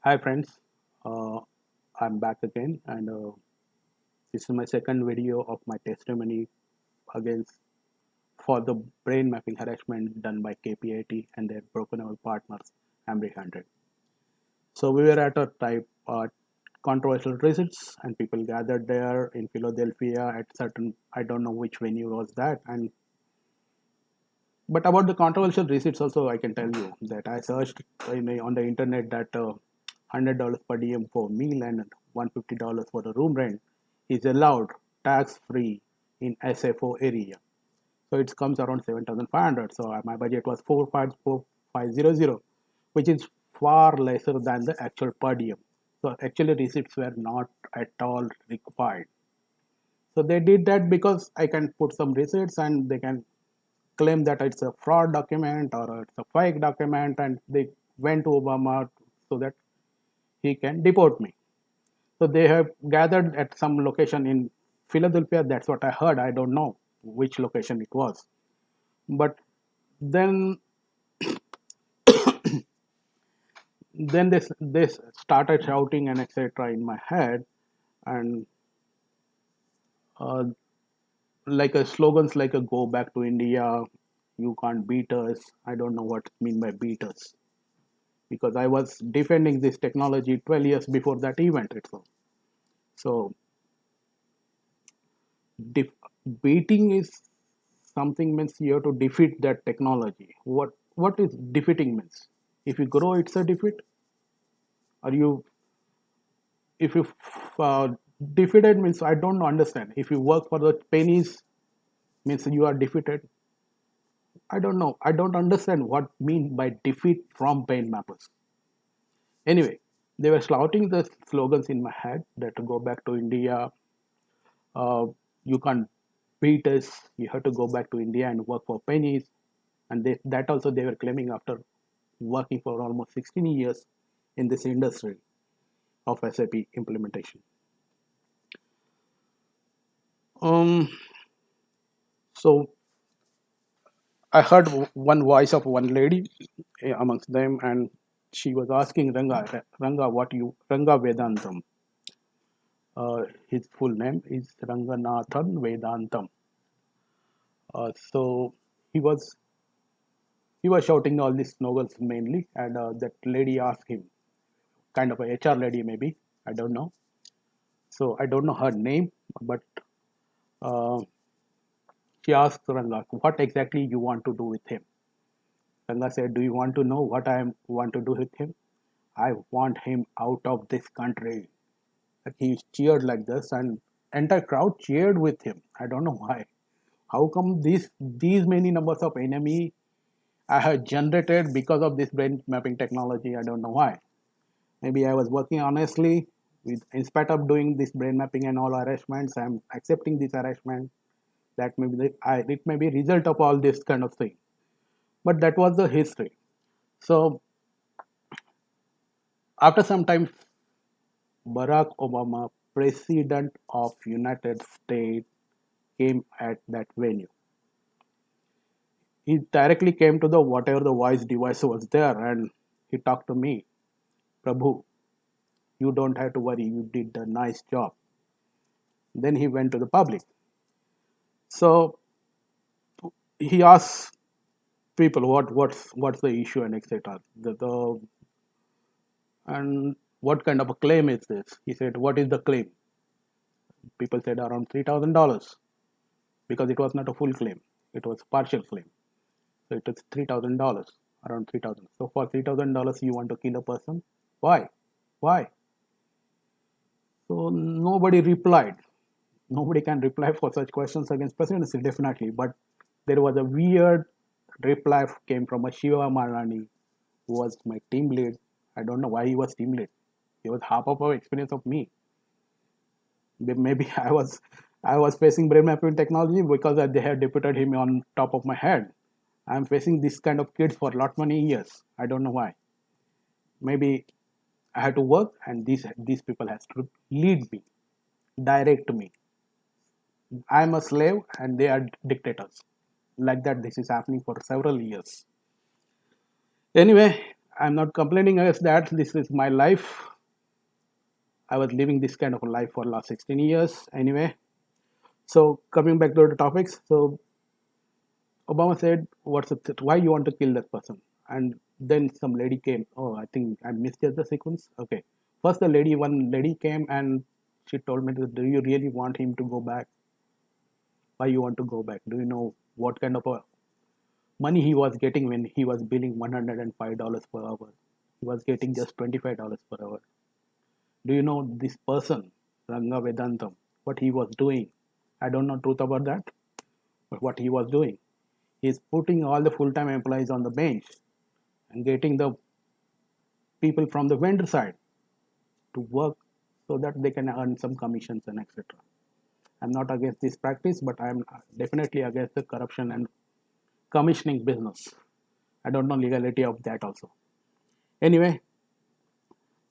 Hi friends, uh, I'm back again, and this is my second video of my testimony against for the brain mapping harassment done by KPIT and their broken our partners AMERI100. So we were at a type controversial results, and people gathered there in Philadelphia at certain, I don't know which venue was that, and but about the controversial receipts also I can tell you that I searched on the internet that $100 per diem for meal and $150 for the room rent is allowed tax free in SFO area. So it comes around 7,500. So my budget was 454,500, which is far lesser than the actual per diem. So actually receipts were not at all required. So they did that because I can put some receipts and they can claim that it's a fraud document or it's a fake document, and they went to Obama so that he can deport me. So they have gathered at some location in Philadelphia. That's what I heard. I don't know which location it was. But then they started shouting and etc. in my head, and uh, like a slogans like a "Go back to India," "You can't beat us." I don't know what mean by beat us, because I was defending this technology 12 years before that event itself. So def- beating is something means you have to defeat that technology. What is defeating means? If you grow, it's a defeat. Or you if you uh, defeated means I don't understand. If you work for the pennies means you are defeated. I don't know. I don't understand what mean by defeat from pain mappers. Anyway, they were shouting the slogans in my head that go back to India, uh, you can't beat us, you have to go back to India and work for pennies. And that also they were claiming after working for almost 16 years in this industry of SAP implementation. Um, so I heard one voice of one lady amongst them, and she was asking Ranga, Ranga Vedantam. His full name is Ranganathan Vedantam. So he was he was shouting all these slogans mainly, and that lady asked him, kind of a HR lady maybe, I don't know. So I don't know her name, but uh, she asked Ranga, "What exactly you want to do with him?" Ranga said, "Do you want to know what I want to do with him? I want him out of this country." Like, he cheered like this, and entire crowd cheered with him. I don't know why. How come these many numbers of enemy I have generated because of this brain mapping technology? I don't know why. Maybe I was working honestly. In spite of doing this brain mapping and all arrangements, I'm accepting this arrangement. That may be it may be result of all this kind of thing. But that was the history. So after some time, Barack Obama, President of United States, came at that venue. He directly came to the whatever the voice device was there, and he talked to me. Prabhu, you don't have to worry. You did a nice job. Then he went to the public. So he asked people what's the issue and etc. And what kind of a claim is this? He said, what is the claim? People said around $3,000, because it was not a full claim, it was partial claim. So it was $3,000, around 3,000. So for $3,000 you want to kill a person? Why? So nobody replied. Nobody can reply for such questions against presidency, definitely. But there was a weird reply came from a Shiva Marani, who was my team lead. I don't know why he was team lead. He was half of our experience of me. Maybe I was facing brain mapping technology because they had deputed him on top of my head. I'm facing this kind of kids for lot many years. I don't know why. Maybe I had to work, and these people has to lead me, direct me. I'm a slave, and they are dictators. Like that, this is happening for several years. Anyway, I'm not complaining against that. This is my life. I was living this kind of a life for last 16 years anyway. So coming back to the topics, so Obama said, "What's it? Why you want to kill that person?" And then some lady came. Oh, I think I missed just the sequence. Okay, first one lady came and she told me, "Do you really want him to go back? Why you want to go back? Do you know what kind of a money he was getting when he was billing $105 per hour? He was getting just $25 per hour. Do you know this person, Ranga Vedantam, what he was doing? I don't know truth about that, but what he was doing, he's putting all the full-time employees on the bench and getting the people from the vendor side to work so that they can earn some commissions and etc. I'm not against this practice, but I'm definitely against the corruption and commissioning business. I don't know legality of that also. Anyway,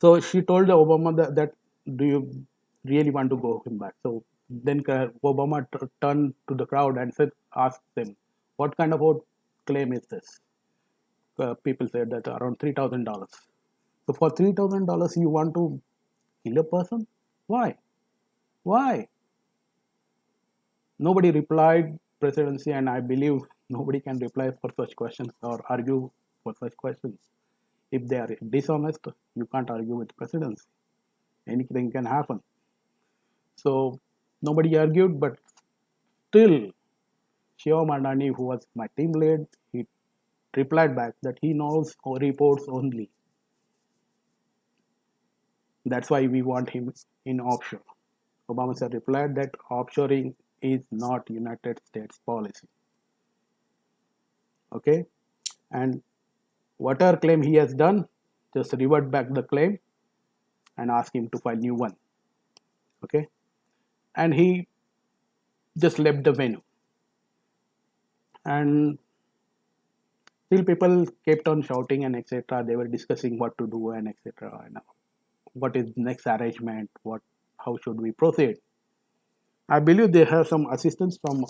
so she told the Obama that do you really want to go him back? So then Obama turned to the crowd and said, asked them, what kind of a claim is this? People said that around $3,000. So for $3,000, you want to kill a person? Why? Why? Nobody replied presidency, and I believe nobody can reply for such questions or argue for such questions. If they are dishonest, you can't argue with presidency. Anything can happen. So nobody argued, but still, Shiva Mandani, who was my team lead, he replied back that he knows reports only. That's why we want him in offshore. Obama sir replied that offshoring is not United States policy. Okay, and whatever claim he has done, just revert back the claim and ask him to file new one. Okay, and he just left the venue, and still people kept on shouting and etc. They were discussing what to do and etc. And what is next arrangement? What, how should we proceed? I believe they have some assistance from,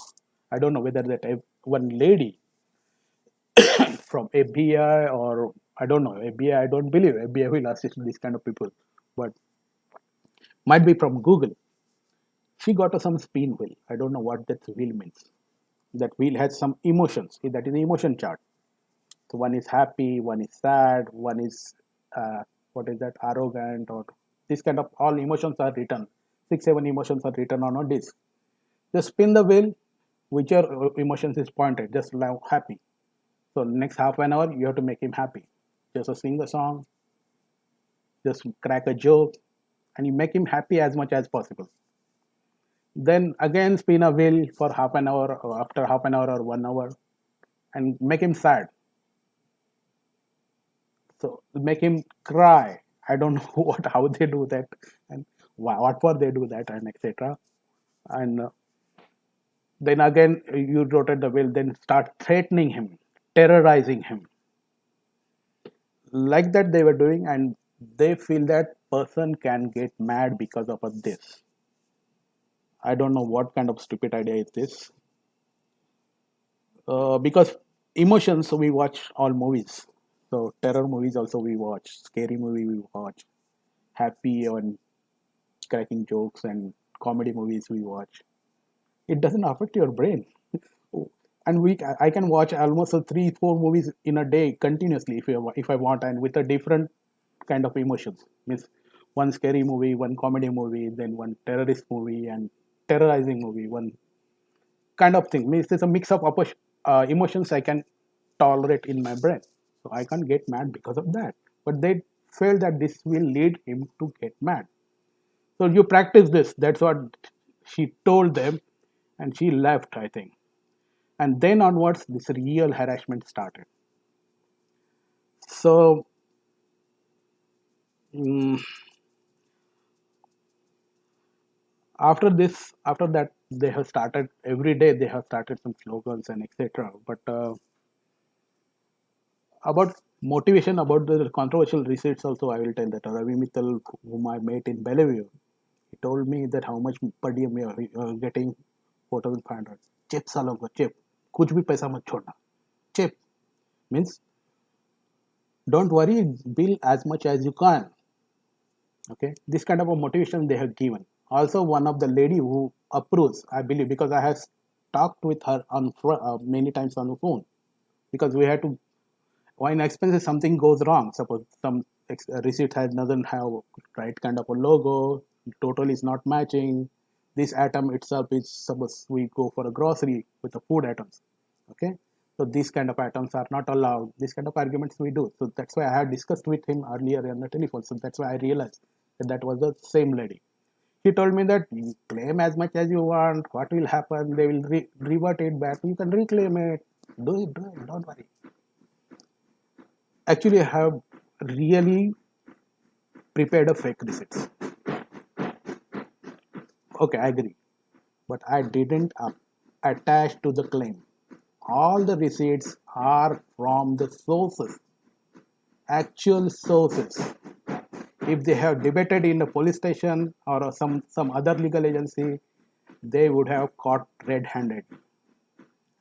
I don't know whether that one lady from FBI or I don't know FBI. I don't believe FBI will assist these kind of people, but might be from Google. She got some spin wheel. I don't know what that wheel means. That wheel has some emotions. That is an emotion chart. So one is happy, one is sad, one is what is that, arrogant, or this kind of all emotions are written. 6, 7 emotions are written on a disc. Just spin the wheel, whichever emotions is pointed. Just like happy. So next half an hour, you have to make him happy. Just sing a song, just crack a joke, and you make him happy as much as possible. Then again spin a wheel for half an hour or after half an hour or 1 hour and make him sad. So make him cry. I don't know what how they do that and what for they do that and etc. And then again you rotate the wheel, then start threatening him, terrorizing him. Like that they were doing, and they feel that person can get mad because of this. I don't know what kind of stupid idea is this. Because emotions, we watch all movies. So terror movies also we watch, scary movie we watch, happy and cracking jokes and comedy movies we watch. It doesn't affect your brain. And I can watch almost 3, 4 movies in a day continuously if I want, and with a different kind of emotions. Means one scary movie, one comedy movie, then one terrorist movie and terrorizing movie, one kind of thing. Means there's a mix of emotions I can tolerate in my brain. So I can't get mad because of that. But they feel that this will lead him to get mad. So you practice this. That's what she told them, and she left, I think. And then onwards, this real harassment started. So mm, after that, they have started every day. They have started some slogans and etc. But about motivation, about the controversial receipts, also I will tell that Ravi Mittal, whom I met in Bellevue, he told me that how much per diem you are getting, 4,500. Chip सालों को chip, कुछ भी पैसा मत छोड़ना. Chip means Don't worry, bill as much as you can. Okay, this kind of a motivation they have given. Also, one of the lady who approves, I believe, because I have talked with her on many times on the phone, because we had to, when expenses something goes wrong, suppose some receipt has doesn't have right kind of a logo, total is not matching, this item itself is, suppose we go for a grocery with the food items, okay, so these kind of items are not allowed, these kind of arguments we do. So that's why I had discussed with him earlier on the telephone, so that's why I realized that that was the same lady. He told me that you claim as much as you want, what will happen, they will revert it back, you can reclaim it, do it, don't worry. Actually, I have really prepared a fake receipts. Okay, I agree, but I didn't attach to the claim. All the receipts are from the sources, actual sources. If they have debated in a police station or some other legal agency, they would have caught red-handed.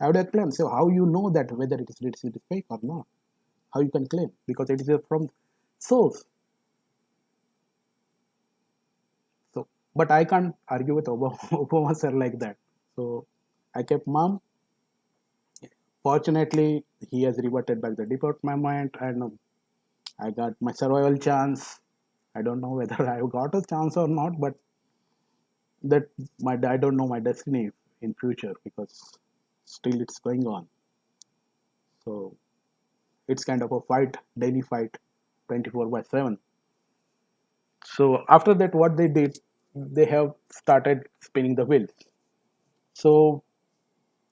I would have claimed. So how you know that whether it is receipt is fake or not? How you can claim? Because it is from source. So, but I can't argue with Obama, Obama sir like that. So I kept mum. Fortunately, he has reverted back the department, and I got my survival chance. I don't know whether I got a chance or not, but that my I don't know my destiny in future, because still it's going on. So it's kind of a fight, daily fight, 24/7. So after that, what they did, they have started spinning the wheel. So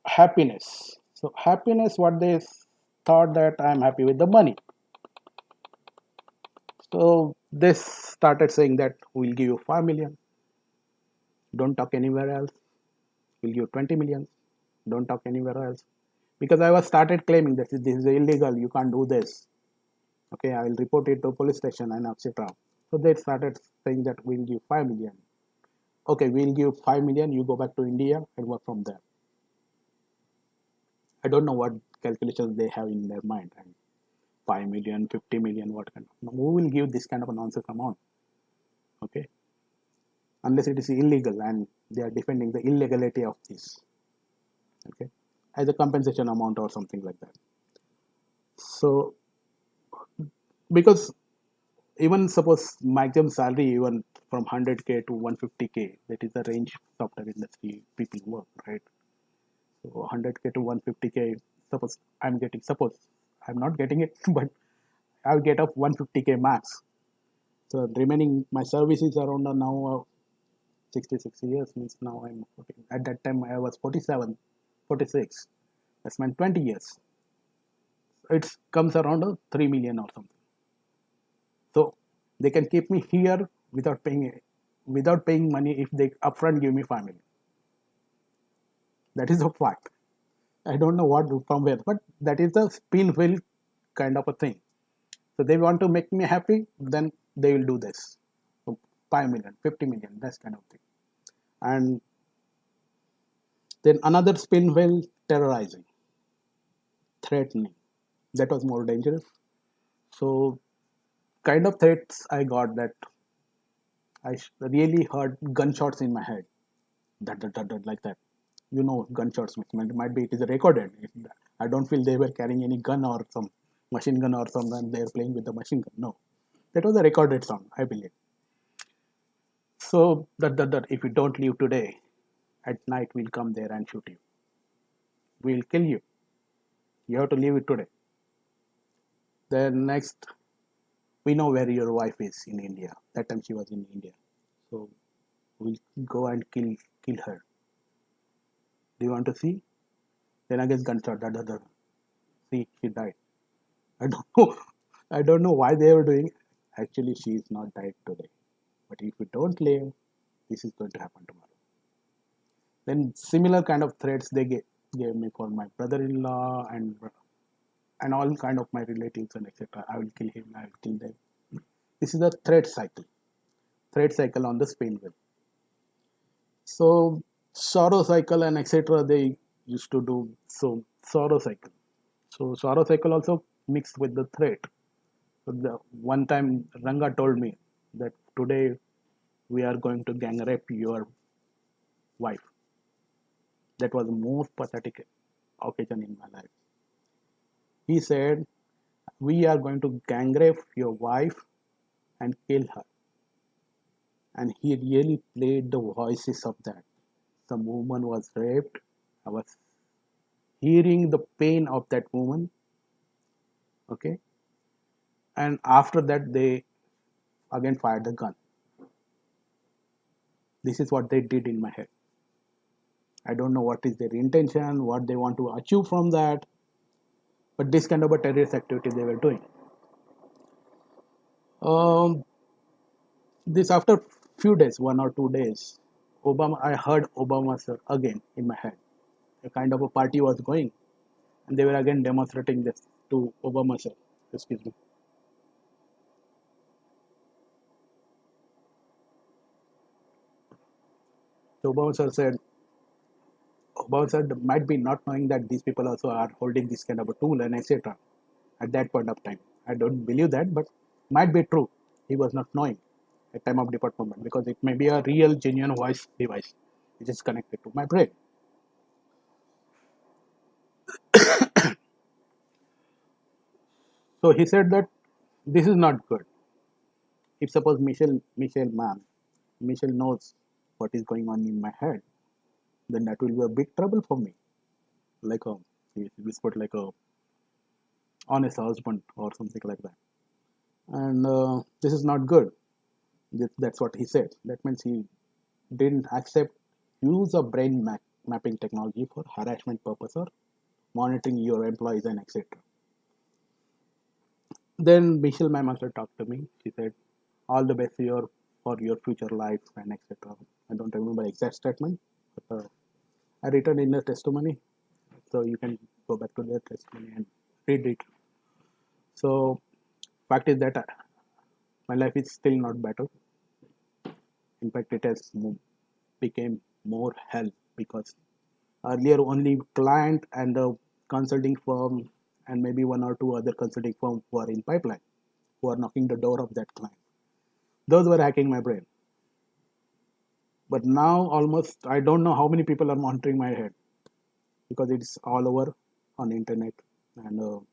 happiness. So happiness, what they thought that I'm happy with the money. So they started saying that we'll give you 5 million. Don't talk anywhere else. We'll give you 20 million. Don't talk anywhere else. Because I was started claiming that this is illegal. You can't do this. Okay, I will report it to police station and etc. So they started saying that we'll give 5 million. Okay, we'll give 5 million. You go back to India and work from there. I don't know what calculations they have in their mind. And 5 million, 50 million, what kind of, who will give this kind of a nonsense amount? Okay, unless it is illegal and they are defending the illegality of this, okay, as a compensation amount or something like that. So because even suppose maximum salary even from 100K to 150K, that is the range software industry people work, right? So 100K to 150K, suppose I'm not getting it, but I'll get up 150K max. So remaining my service is around now 66 years, means now I'm 14. At that time I was 47, 46. That's meant 20 years. It comes around 3 million or something. So they can keep me here without paying money if they upfront give me 5 million. That is a fact. I don't know what from where, but that is a spin wheel kind of a thing. So they want to make me happy, then they will do this. So 5 million, 50 million, that kind of thing. And then another spin wheel, terrorizing, threatening. That was more dangerous. So kind of threats I got that I really heard gunshots in my head. That, like that. You know, gunshots might be it is recorded. I don't feel they were carrying any gun or some machine gun or something. They're playing with the machine gun. No, that was a recorded sound, I believe. So that if you don't leave today, at night we'll come there and shoot you. We'll kill you. You have to leave it today. Then next, we know where your wife is in India. That time she was in India. So we'll go and kill her. Do you want to see? Then again gunshot. Da. See, she died. I don't know. I don't know why they were doing it. Actually, she is not died today. But if you don't live, this is going to happen tomorrow. Then similar kind of threats they gave me for my brother-in-law and all kind of my relatives and etc. I will kill him. I will kill them. This is a threat cycle. Threat cycle on the spin wheel. So sorrow cycle and etc. They used to do so sorrow cycle. So sorrow cycle also mixed with the threat. So the one time Ranga told me that today we are going to gang rape your wife. That was the most pathetic occasion in my life. He said, we are going to gang rape your wife and kill her. And he really played the voices of that. The woman was raped. I was hearing the pain of that woman. Okay. And after that, they again fired the gun. This is what they did in my head. I don't know what is their intention, what they want to achieve from that, but this kind of a terrorist activity they were doing. Um, this after few days, 1 or 2 days, Obama. I heard Obama sir again in my head. A kind of a party was going, and they were again demonstrating this to Obama sir. Excuse me. So Obama sir said, Obama sir might be not knowing that these people also are holding this kind of a tool and etc. At that point of time, I don't believe that, but might be true. He was not knowing at time of department because it may be a real genuine voice device which is connected to my brain. So he said that this is not good. If suppose Michelle knows what is going on in my head, then that will be a big trouble for me. Like a he whispered like a honest husband or something like that. And this is not good. That's what he said. That means he didn't accept use of mapping technology for harassment purpose or monitoring your employees and etc. Then Michelle, my master, talked to me. She said, "All the best for your future life and etc." I don't remember exact statement, but I written in the testimony, so you can go back to their testimony and read it. So, fact is that my life is still not better. In fact, it has became more hell because earlier only client and the consulting firm and maybe one or two other consulting firms were in pipeline who are knocking the door of that client. Those were hacking my brain. But now almost I don't know how many people are monitoring my head because it's all over on the internet and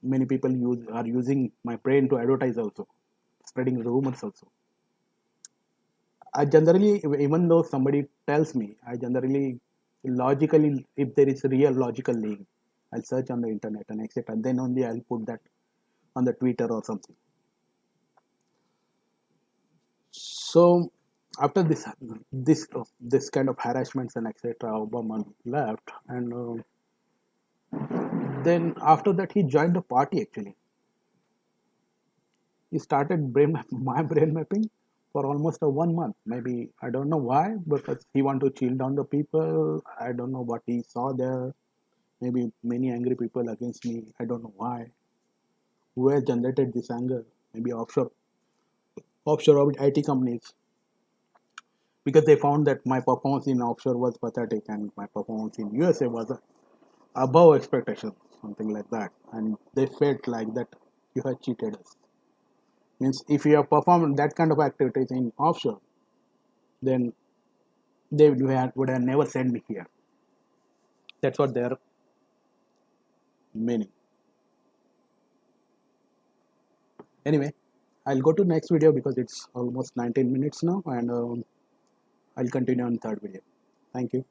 many people are using my brain to advertise also, spreading rumors also. I generally, even though somebody tells me, I generally logically, if there is a real logical link, I'll search on the internet and etc. Then only I'll put that on the Twitter or something. So after this kind of harassments and etc., Obama left, and then after that he joined the party. Actually, he started my brain mapping for almost a 1 month. Maybe I don't know why, because he want to chill down the people. I don't know what he saw there. Maybe many angry people against me. I don't know why. Who has generated this anger? Maybe offshore IT companies, because they found that my performance in offshore was pathetic and my performance in USA was above expectations, something like that. And they felt like that you have cheated us. Means if you have performed that kind of activities in offshore, then they would have never sent me here. That's what their meaning. Anyway, I'll go to next video because it's almost 19 minutes now, and I'll continue on third video. Thank you.